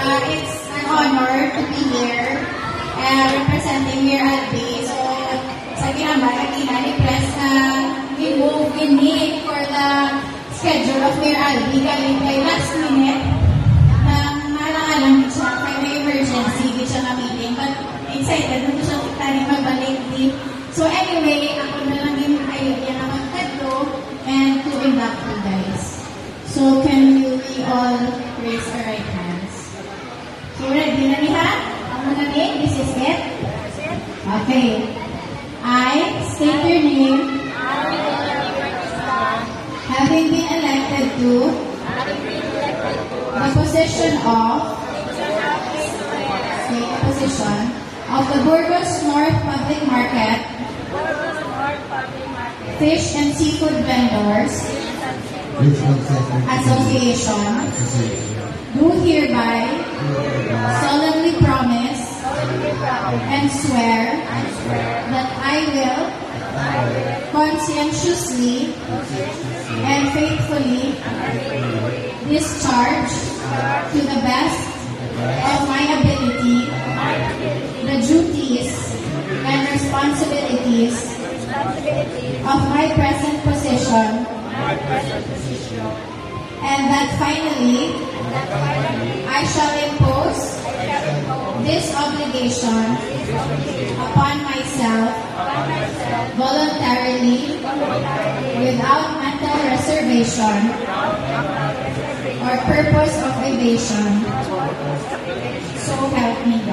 It's an honor to be here representing Mayor Albi. So, sa ginambala, ni-press na we-move, we need for the schedule of Mayor Albi. Galing kay last minute na alang-alang siya kay may emergency, di siya na meeting. But excited na siya tani magbalik di. So anyway, ako na lang din kayo yan na magtatlo and to induct you guys. So can we all raise our right hands? So ready na niya? Ako na din, this is it? Okay. I state your name. Having been elected to the position of the Burgos North Public Market Fish and Seafood Vendors Association, do hereby solemnly promise and swear that I will conscientiously and faithfully discharge to the best of my ability the duties and responsibilities of my present position, and that finally I shall impose this obligation upon myself voluntarily without mental reservation or purpose of evasion. So help me God.